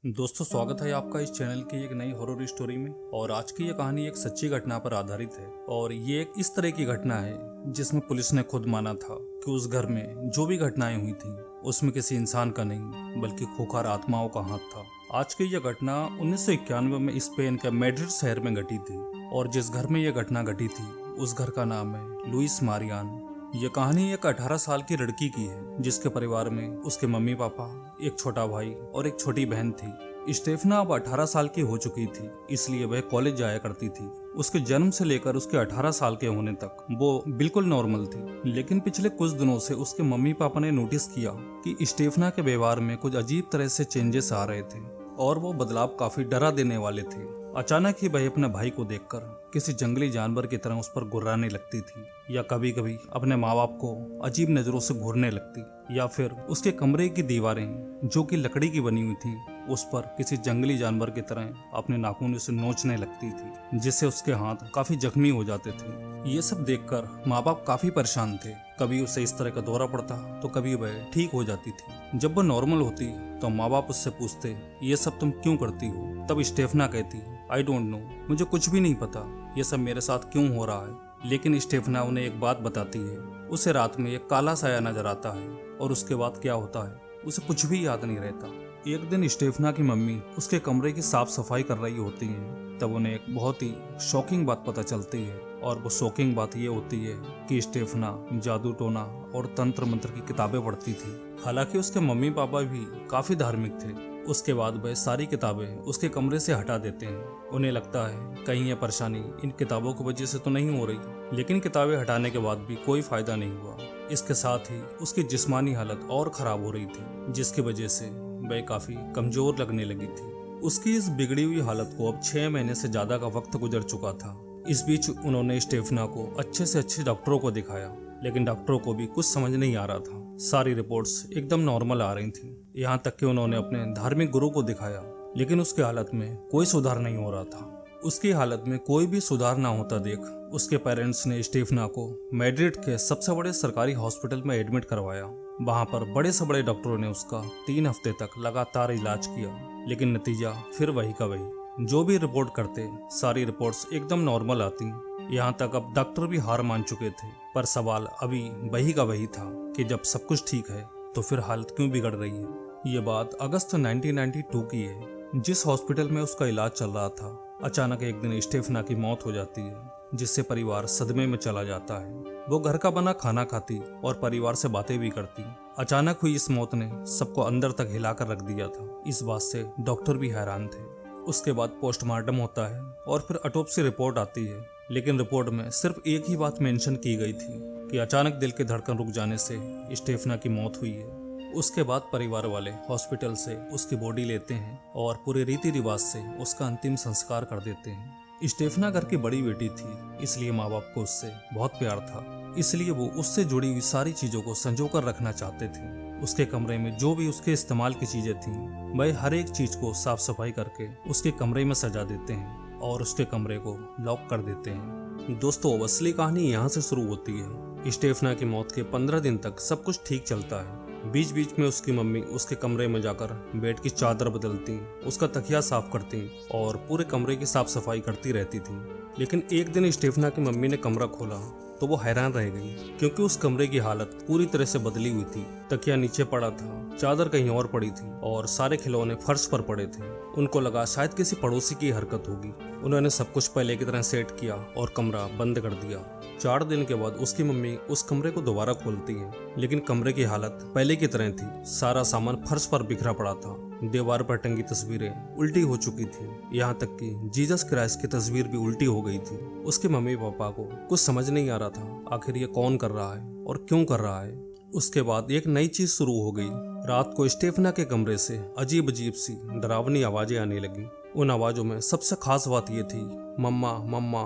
दोस्तों, स्वागत है आपका इस चैनल की एक नई हॉरर स्टोरी में। और आज की ये कहानी एक सच्ची घटना पर आधारित है। और ये एक इस तरह की घटना है जिसमें पुलिस ने खुद माना था कि उस घर में जो भी घटनाएं हुई थी उसमें किसी इंसान का नहीं बल्कि खूंखार आत्माओं का हाथ था। आज की यह घटना 1991 में स्पेन के मैड्रिड शहर में घटी थी। और जिस घर में यह घटना घटी थी उस घर का नाम है लुइस मारियान। ये कहानी एक 18 साल की लड़की की है जिसके परिवार में उसके मम्मी पापा, एक छोटा भाई और एक छोटी बहन थी। स्टेफना अब 18 साल की हो चुकी थी, इसलिए वह कॉलेज जाया करती थी। उसके जन्म से लेकर उसके 18 साल के होने तक वो बिल्कुल नॉर्मल थी। लेकिन पिछले कुछ दिनों से उसके मम्मी पापा ने नोटिस किया कि स्टेफना के व्यवहार में कुछ अजीब तरह से चेंजेस आ रहे थे और वो बदलाव काफी डरा देने वाले थे। अचानक ही वह अपने भाई को देखकर किसी जंगली जानवर की तरह उस पर गुर्राने लगती थी, या कभी कभी अपने माँ बाप को अजीब नजरों से घूरने लगती, या फिर उसके कमरे की दीवारें जो कि लकड़ी की बनी हुई थी उस पर किसी जंगली जानवर की तरह अपने नाखूनों से नोचने लगती थी, जिससे उसके हाथ काफी जख्मी हो जाते थे। ये सब देखकर माँ बाप काफी परेशान थे। कभी उसे इस तरह का दौरा पड़ता तो कभी वह ठीक हो जाती थी। जब वह नॉर्मल होती तो माँ बाप उससे पूछते, ये सब तुम क्यों करती हो? तब स्टेफना कहती, आई डोंट नो, मुझे कुछ भी नहीं पता ये सब मेरे साथ क्यों हो रहा है। लेकिन स्टेफना उन्हें एक बात बताती है, उसे रात में एक काला साया नजर आता है और उसके बाद क्या होता है उसे कुछ भी याद नहीं रहता। एक दिन स्टेफना की मम्मी उसके कमरे की साफ सफाई कर रही होती है, तब उन्हें एक बहुत ही शॉकिंग बात पता चलती है। और वो शॉकिंग बात ये होती है कि स्टेफना जादू टोना और तंत्र मंत्र की किताबें पढ़ती थी। हालांकि उसके मम्मी पापा भी काफी धार्मिक थे। उसके बाद वह सारी किताबें उसके कमरे से हटा देते हैं। उन्हें लगता है कहीं यह परेशानी इन किताबों की वजह से तो नहीं हो रही। लेकिन किताबें हटाने के बाद भी कोई फायदा नहीं हुआ। इसके साथ ही उसकी जिस्मानी हालत और खराब हो रही थी, जिसकी वजह से वह काफी कमजोर लगने लगी थी। उसकी इस बिगड़ी हुई हालत को अब 6 महीने से ज्यादा का वक्त गुजर चुका था। इस बीच उन्होंने स्टेफना को अच्छे से अच्छे डॉक्टरों को दिखाया, लेकिन डॉक्टरों को भी कुछ समझ नहीं आ रहा था। सारी रिपोर्ट्स एकदम नॉर्मल आ रही थी। यहाँ तक कि उन्होंने अपने धार्मिक गुरु को दिखाया, लेकिन उसकी हालत में कोई सुधार नहीं हो रहा था। उसकी हालत में कोई भी सुधार ना होता देख उसके पेरेंट्स ने स्टेफना को मैड्रिड के सबसे बड़े सरकारी हॉस्पिटल में एडमिट करवाया। वहाँ पर बड़े से बड़े डॉक्टरों ने उसका 3 हफ्ते तक लगातार इलाज किया, लेकिन नतीजा फिर वही का वही। जो भी रिपोर्ट करते सारी रिपोर्ट्स एकदम नॉर्मल आती। यहाँ तक अब डॉक्टर भी हार मान चुके थे। पर सवाल अभी वही का वही था कि जब सब कुछ ठीक है तो फिर हालत क्यों बिगड़ रही है। ये बात अगस्त 1992 की है। जिस हॉस्पिटल में उसका इलाज चल रहा था, अचानक एक दिन स्टेफना की मौत हो जाती है, जिससे परिवार सदमे में चला जाता है। वो घर का बना खाना खाती और परिवार से बातें भी करती। अचानक हुई इस मौत ने सबको अंदर तक हिलाकर रख दिया था। इस बात से डॉक्टर भी हैरान थे। उसके बाद पोस्टमार्टम होता है और फिर ऑटोप्सी रिपोर्ट आती है। लेकिन रिपोर्ट में सिर्फ एक ही बात मेंशन की गई थी कि अचानक दिल की धड़कन रुक जाने से स्टेफना की मौत हुई है। उसके बाद परिवार वाले हॉस्पिटल से उसकी बॉडी लेते हैं और पूरे रीति रिवाज से उसका अंतिम संस्कार कर देते हैं। स्टेफना घर की बड़ी बेटी थी, इसलिए माँ बाप को उससे बहुत प्यार था। इसलिए वो उससे जुड़ी हुई सारी चीजों को संजोकर रखना चाहते थे। उसके कमरे में जो भी उसके इस्तेमाल की चीजें थीं, वह हर एक चीज को साफ सफाई करके उसके कमरे में सजा देते हैं और उसके कमरे को लॉक कर देते हैं। दोस्तों, असली कहानी यहाँ से शुरू होती है। स्टेफना की मौत के 15 दिन तक सब कुछ ठीक चलता है। बीच बीच में उसकी मम्मी उसके कमरे में जाकर बेड की चादर बदलती, उसका तकिया साफ करती और पूरे कमरे की साफ सफाई करती रहती थी। लेकिन एक दिन स्टेफना की मम्मी ने कमरा खोला तो वो हैरान रह गई, क्योंकि उस कमरे की हालत पूरी तरह से बदली हुई थी। तकिया नीचे पड़ा था, चादर कहीं और पड़ी थी और सारे खिलौने फर्श पर पड़े थे। उनको लगा शायद किसी पड़ोसी की हरकत होगी। उन्होंने सब कुछ पहले की तरह सेट किया और कमरा बंद कर दिया। 4 दिन के बाद उसकी मम्मी उस कमरे को दोबारा खोलती है, लेकिन कमरे की हालत पहले की तरह थी। सारा सामान फर्श पर बिखरा पड़ा था। दीवार पर टंगी तस्वीरें उल्टी हो चुकी थी। यहाँ तक कि जीसस क्राइस्ट की तस्वीर भी उल्टी हो गई थी। उसके मम्मी पापा को कुछ समझ नहीं आ रहा था आखिर ये कौन कर रहा है और क्यों कर रहा है। उसके बाद एक नई चीज शुरू हो गई। रात को स्टेफना के कमरे से अजीब अजीब सी डरावनी आवाजें आने लगी। उन आवाजों में सबसे खास बात ये थी, मम्मा मम्मा,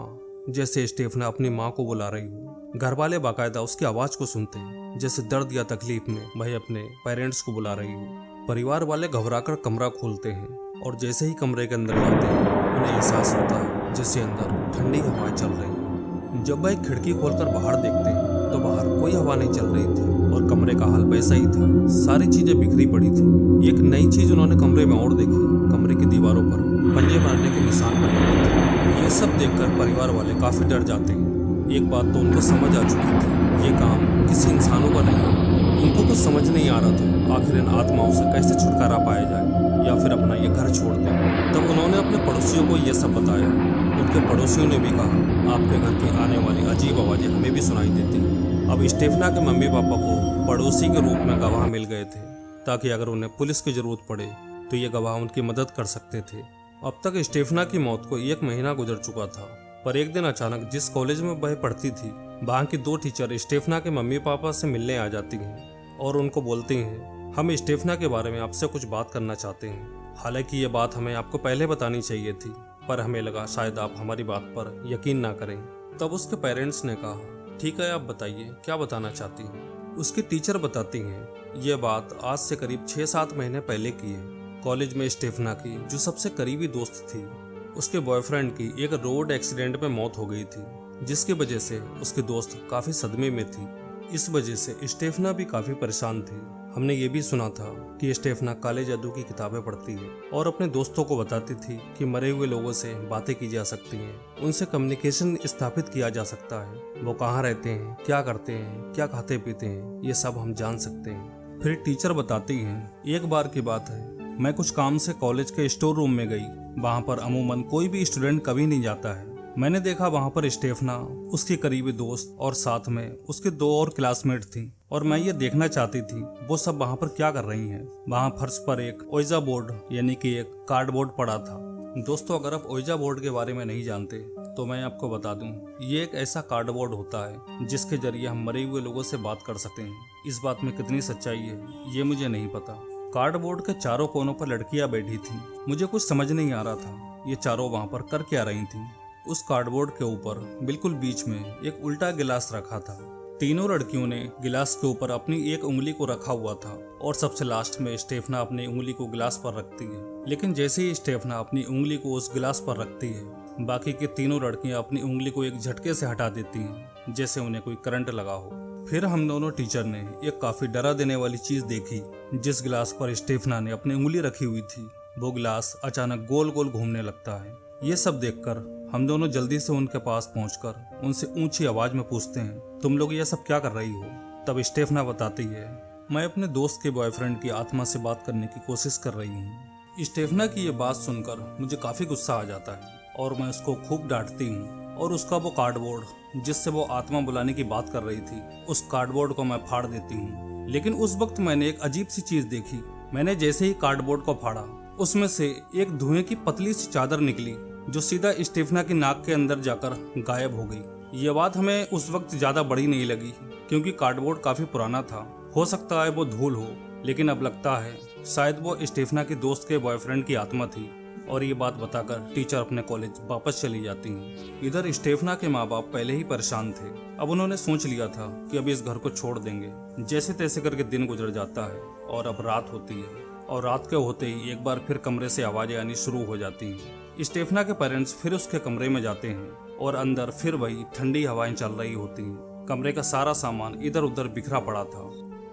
जैसे स्टेफना अपनी माँ को बुला रही हो। घर वाले बाकायदा उसकी आवाज को सुनते हैं, जैसे दर्द या तकलीफ में वह अपने पेरेंट्स को बुला रही हो। परिवार वाले घबराकर कमरा खोलते हैं और जैसे ही कमरे के अंदर जाते हैं उन्हें एहसास होता है जैसे अंदर ठंडी हवाएं चल रही हैं। जब वह खिड़की खोलकर बाहर देखते हैं तो बाहर कोई हवा नहीं चल रही थी और कमरे का हाल वैसा ही था, सारी चीजें बिखरी पड़ी थी। एक नई चीज उन्होंने कमरे में और देखी, कमरे की दीवारों पर पंजे मारने के निशान बने हुए थे। ये सब देखकर परिवार वाले काफी डर जाते हैं। एक बात तो उनको समझ आ चुकी थी, ये काम किसी इंसानों का नहीं है। उनको कुछ समझ नहीं आ रहा था आखिर इन आत्माओं से कैसे छुटकारा पाया जाए या फिर अपना ये घर छोड़ दें। तब उन्होंने अपने पड़ोसियों को ये सब बताया। उनके पड़ोसियों ने भी कहा, आपके घर की आने वाली अजीब आवाज़ें हमें भी सुनाई देती हैं। अब स्टेफना के मम्मी पापा को पड़ोसी के रूप में गवाह मिल गए थे, ताकि अगर उन्हें पुलिस की जरूरत पड़े तो ये गवाह उनकी मदद कर सकते थे। अब तक स्टेफना की मौत को 1 महीना गुजर चुका था, पर एक दिन अचानक जिस कॉलेज में वह पढ़ती थी, वहाँ की 2 टीचर स्टेफना के मम्मी पापा से मिलने आ जाती हैं और उनको बोलती हैं, हम स्टेफना के बारे में आपसे कुछ बात करना चाहते हैं। हालांकि ये बात हमें आपको पहले बतानी चाहिए थी, पर हमें लगा शायद आप हमारी बात पर यकीन ना करें। तब उसके पेरेंट्स ने कहा, ठीक है, आप बताइए क्या बताना चाहती हैं। उसकी टीचर बताती हैं, ये बात आज से करीब 6-7 महीने पहले की है। कॉलेज में स्टेफना की जो सबसे करीबी दोस्त थी, उसके बॉयफ्रेंड की एक रोड एक्सीडेंट में मौत हो गई थी, जिसकी वजह से उसकी दोस्त काफी सदमे में थी। इस वजह से स्टेफना भी काफी परेशान थी। हमने ये भी सुना था कि स्टेफना काले जादू की किताबें पढ़ती है और अपने दोस्तों को बताती थी कि मरे हुए लोगों से बातें की जा सकती हैं, उनसे कम्युनिकेशन स्थापित किया जा सकता है। वो कहाँ रहते हैं, क्या करते हैं, क्या खाते पीते हैं, ये सब हम जान सकते हैं। फिर टीचर बताती हैं, एक बार की बात है, मैं कुछ काम से कॉलेज के स्टोर रूम में गई। वहाँ पर अमूमन कोई भी स्टूडेंट कभी नहीं जाता है। मैंने देखा वहाँ पर स्टेफना, उसकी करीबी दोस्त और साथ में उसके 2 और क्लासमेट थी, और मैं ये देखना चाहती थी वो सब वहाँ पर क्या कर रही हैं। वहाँ फर्श पर एक ओइजा बोर्ड यानी कि एक कार्डबोर्ड पड़ा था। दोस्तों, अगर आप ओइजा बोर्ड के बारे में नहीं जानते तो मैं आपको बता दूं, ये एक ऐसा कार्डबोर्ड होता है जिसके जरिए हम मरे हुए लोगों से बात कर सकते हैं। इस बात में कितनी सच्चाई है ये मुझे नहीं पता। कार्डबोर्ड के चारों कोनों पर लड़कियां बैठी थीं। मुझे कुछ समझ नहीं आ रहा था ये चारों वहाँ पर कर क्या रही थीं। उस कार्डबोर्ड के ऊपर बिल्कुल बीच में एक उल्टा गिलास रखा था। तीनों लड़कियों ने गिलास के ऊपर अपनी एक उंगली को रखा हुआ था और सबसे लास्ट में स्टेफना अपनी उंगली को गिलास पर रखती है। लेकिन जैसे ही स्टेफना अपनी उंगली को उस गिलास पर रखती है, बाकी की तीनों लड़कियां अपनी उंगली को एक झटके से हटा देती हैं, जैसे उन्हें कोई करंट लगा हो। फिर हम दोनों टीचर ने एक काफी डरा देने वाली चीज देखी। जिस गिलास पर स्टेफना ने अपनी उंगली रखी हुई थी, वो गिलास अचानक गोल गोल घूमने लगता है। ये सब देखकर हम दोनों जल्दी से उनके पास पहुंचकर उनसे ऊंची आवाज में पूछते हैं, तुम लोग ये सब क्या कर रही हो। तब स्टेफना बताती है, मैं अपने दोस्त के बॉयफ्रेंड की आत्मा से बात करने की कोशिश कर रही हूँ। स्टेफना की ये बात सुनकर मुझे काफी गुस्सा आ जाता है और मैं उसको खूब डांटती हूँ और उसका वो कार्डबोर्ड जिससे वो आत्मा बुलाने की बात कर रही थी, उस कार्डबोर्ड को मैं फाड़ देती हूँ। लेकिन उस वक्त मैंने एक अजीब सी चीज देखी। मैंने जैसे ही कार्डबोर्ड को फाड़ा, उसमें से एक धुएं की पतली सी चादर निकली जो सीधा स्टेफना की नाक के अंदर जाकर गायब हो गई। ये बात हमें उस वक्त ज्यादा बड़ी नहीं लगी क्योंकि कार्डबोर्ड काफी पुराना था। हो सकता है वो धूल हो, लेकिन अब लगता है शायद वो स्टेफना की दोस्त के बॉयफ्रेंड की आत्मा थी। और ये बात बताकर टीचर अपने कॉलेज वापस चली जाती हैं। इधर स्टेफना के माँ बाप पहले ही परेशान थे। अब उन्होंने सोच लिया था कि अब इस घर को छोड़ देंगे। जैसे तैसे करके दिन गुजर जाता है और अब रात होती है, और रात के होते ही एक बार फिर कमरे से आवाजें आनी शुरू हो जाती हैं। स्टेफना के पेरेंट्स फिर उसके कमरे में जाते हैं और अंदर फिर वही ठंडी हवाएं चल रही होती हैं। कमरे का सारा सामान इधर उधर बिखरा पड़ा था।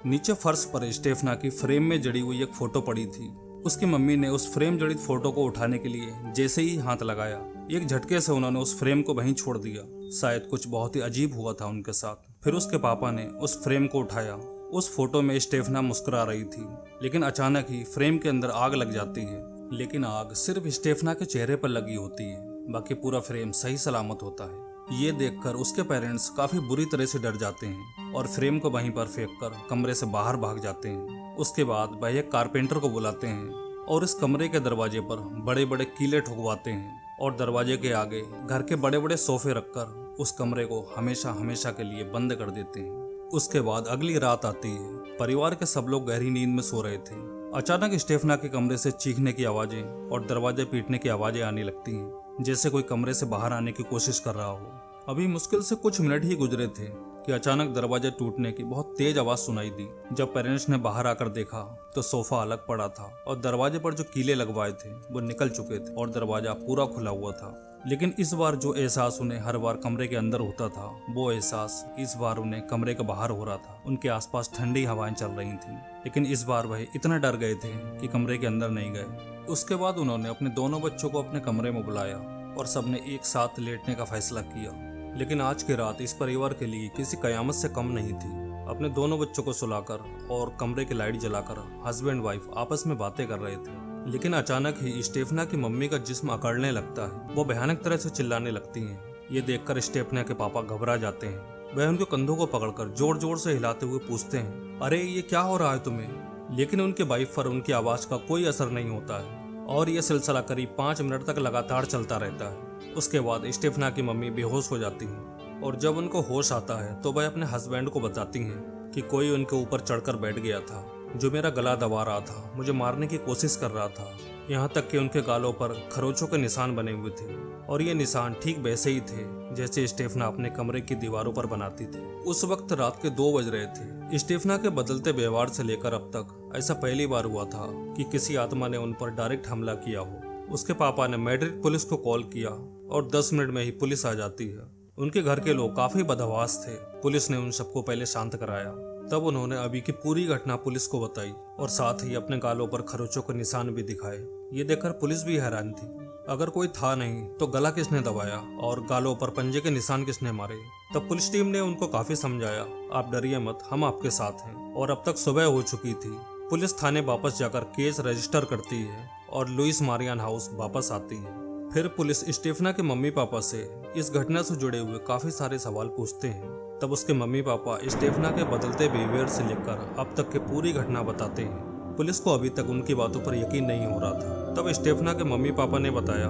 नीचे फर्श पर स्टेफना की फ्रेम में जड़ी हुई एक फोटो पड़ी थी। उसकी मम्मी ने उस फ्रेम जड़ित फोटो को उठाने के लिए जैसे ही हाथ लगाया, एक झटके से उन्होंने उस फ्रेम को वहीं छोड़ दिया। शायद कुछ बहुत ही अजीब हुआ था उनके साथ। फिर उसके पापा ने उस फ्रेम को उठाया। उस फोटो में स्टेफना मुस्कुरा रही थी, लेकिन अचानक ही फ्रेम के अंदर आग लग जाती है। लेकिन आग सिर्फ स्टेफना के चेहरे पर लगी होती है, बाकी पूरा फ्रेम सही सलामत होता है। ये देखकर उसके पेरेंट्स काफी बुरी तरह से डर जाते हैं और फ्रेम को वहीं पर फेंककर कमरे से बाहर भाग जाते हैं। उसके बाद वह एक कारपेंटर को बुलाते हैं और इस कमरे के दरवाजे पर बड़े बड़े कीले ठुकवाते हैं और दरवाजे के आगे घर के बड़े बड़े सोफे रखकर उस कमरे को हमेशा हमेशा के लिए बंद कर देते हैं। उसके बाद अगली रात आती है। परिवार के सब लोग गहरी नींद में सो रहे थे। अचानक स्टेफना के कमरे से चीखने की आवाजें और दरवाजे पीटने की आवाजें आने लगती हैं, जैसे कोई कमरे से बाहर आने की कोशिश कर रहा हो। अभी मुश्किल से कुछ मिनट ही गुजरे थे कि अचानक दरवाजे टूटने की बहुत तेज आवाज सुनाई दी। जब पेरेंट्स ने बाहर आकर देखा तो सोफा अलग पड़ा था और दरवाजे पर जो कीले लगवाए थे वो निकल चुके थे और दरवाजा पूरा खुला हुआ था। लेकिन इस बार जो एहसास उन्हें हर बार कमरे के अंदर होता था, वो एहसास इस बार उन्हें कमरे के बाहर हो रहा था। उनके आसपास ठंडी हवाएं चल रही थीं, लेकिन इस बार वह इतना डर गए थे कि कमरे के अंदर नहीं गए। उसके बाद उन्होंने अपने दोनों बच्चों को अपने कमरे में बुलाया और सबने एक साथ लेटने का फैसला किया। लेकिन आज की रात इस परिवार के लिए किसी कयामत से कम नहीं थी। अपने दोनों बच्चों को सुलाकर और कमरे की लाइट जलाकर हस्बैंड वाइफ आपस में बातें कर रहे थे। लेकिन अचानक ही स्टेफना की मम्मी का जिस्म अकड़ने लगता है। वो भयानक तरह से चिल्लाने लगती हैं। ये देखकर स्टेफना के पापा घबरा जाते हैं। वह उनके कंधों को पकड़कर जोर जोर से हिलाते हुए पूछते हैं, अरे ये क्या हो रहा है तुम्हें? लेकिन उनके वाइफ पर उनकी आवाज का कोई असर नहीं होता है और यह सिलसिला करीब 5 मिनट तक लगातार चलता रहता है। उसके बाद स्टेफना की मम्मी बेहोश हो जाती हैं और जब उनको होश आता है तो वह अपने हस्बैंड को बताती हैं कि कोई उनके ऊपर चढ़कर बैठ गया था, जो मेरा गला दबा रहा था, मुझे मारने की कोशिश कर रहा था। यहाँ तक कि उनके गालों पर खरोंचों के निशान बने हुए थे और ये निशान ठीक वैसे ही थे जैसे स्टेफना अपने कमरे की दीवारों पर बनाती थी। उस वक्त रात के 2 बज रहे थे। स्टेफना के बदलते व्यवहार से लेकर अब तक ऐसा पहली बार हुआ था कि किसी आत्मा ने उन पर डायरेक्ट हमला किया हो। उसके पापा ने मैड्रिड पुलिस को कॉल किया और 10 मिनट में ही पुलिस आ जाती है। उनके घर के लोग काफी बदहवास थे। पुलिस ने उन सबको पहले शांत कराया। तब उन्होंने अभी की पूरी घटना पुलिस को बताई और साथ ही अपने गालों पर खरोंचों के निशान भी दिखाए। ये देखकर पुलिस भी हैरान थी। अगर कोई था नहीं तो गला किसने दबाया और गालों पर पंजे के निशान किसने मारे? तब पुलिस टीम ने उनको काफी समझाया, आप डरिए मत, हम आपके साथ हैं। और अब तक सुबह हो चुकी थी। पुलिस थाने वापस जाकर केस रजिस्टर करती है और लुइस मारियान हाउस वापस आती है। फिर पुलिस स्टेफना के मम्मी पापा से इस घटना से जुड़े हुए काफी सारे सवाल पूछते हैं। तब उसके मम्मी पापा स्टेफना के बदलते बिहेवियर से लेकर अब तक की पूरी घटना बताते हैं। पुलिस को अभी तक उनकी बातों पर यकीन नहीं हो रहा था। तब स्टेफना के मम्मी पापा ने बताया,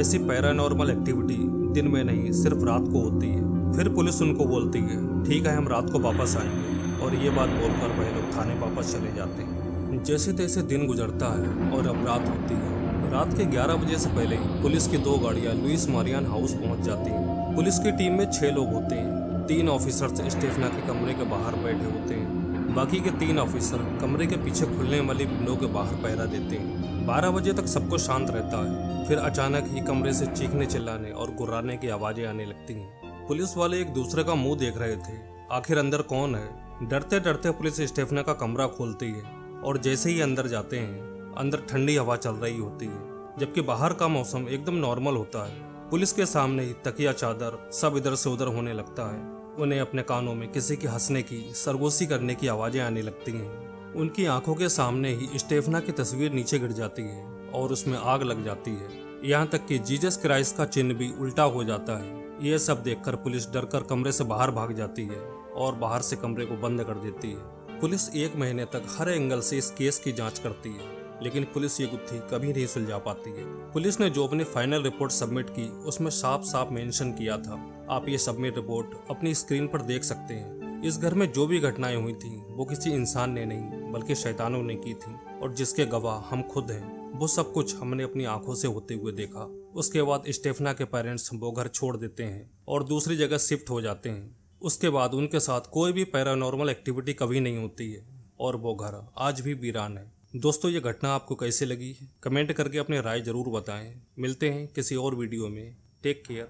ऐसी पैरानॉर्मल एक्टिविटी दिन में नहीं सिर्फ रात को होती है। फिर पुलिस उनको बोलती है, ठीक है हम रात को वापस आएंगे, और ये बात बोलकर वह लोग थाने वापस चले जाते हैं। जैसे तैसे दिन गुजरता है और अब रात होती है। रात के 11 बजे से पहले ही पुलिस की 2 गाड़ियां लुइस मारियान हाउस पहुंच जाती हैं। पुलिस की टीम में 6 लोग होते हैं। 3 ऑफिसर्स स्टेफना के कमरे के बाहर बैठे होते हैं। बाकी के 3 ऑफिसर कमरे के पीछे खुलने वाली विंडो के बाहर पहरा देते हैं। 12 बजे तक सबको शांत रहता है। फिर अचानक ही कमरे से चीखने चिल्लाने और गुर्राने की आवाजें आने लगती हैं। पुलिस वाले एक दूसरे का मुंह देख रहे थे, आखिर अंदर कौन है। डरते डरते पुलिस स्टेफना का कमरा खोलती है और जैसे ही अंदर जाते हैं, अंदर ठंडी हवा चल रही होती है, जबकि बाहर का मौसम एकदम नॉर्मल होता है। पुलिस के सामने ही तकिया चादर सब इधर से उधर होने लगता है। उन्हें अपने कानों में किसी के हंसने की, सरगोशी करने की आवाजें आने लगती हैं। उनकी आंखों के सामने ही स्टेफना की तस्वीर नीचे गिर जाती है और उसमें आग लग जाती है। यहाँ तक कि जीसस क्राइस्ट का चिन्ह भी उल्टा हो जाता है। यह सब देखकर पुलिस डरकर कमरे से बाहर भाग जाती है और बाहर से कमरे को बंद कर देती है। पुलिस 1 महीने तक हर एंगल से इस केस की जांच करती है, लेकिन पुलिस ये गुत्थी कभी नहीं सुलझा पाती है। पुलिस ने जो अपनी फाइनल रिपोर्ट सबमिट की उसमें साफ साफ मेंशन किया था। आप ये सबमिट रिपोर्ट अपनी स्क्रीन पर देख सकते हैं। इस घर में जो भी घटनाएं हुई थी वो किसी इंसान ने नहीं बल्कि शैतानों ने की थी, और जिसके गवाह हम खुद हैं। वो सब कुछ हमने अपनी आंखों से होते हुए देखा। उसके बाद स्टेफना के पेरेंट्स वो घर छोड़ देते हैं और दूसरी जगह शिफ्ट हो जाते हैं। उसके बाद उनके साथ कोई भी पैरानॉर्मल एक्टिविटी कभी नहीं होती है और वो घर आज भी वीरान है। दोस्तों, ये घटना आपको कैसे लगी? कमेंट करके अपनी राय जरूर बताएं। मिलते हैं किसी और वीडियो में। Take care.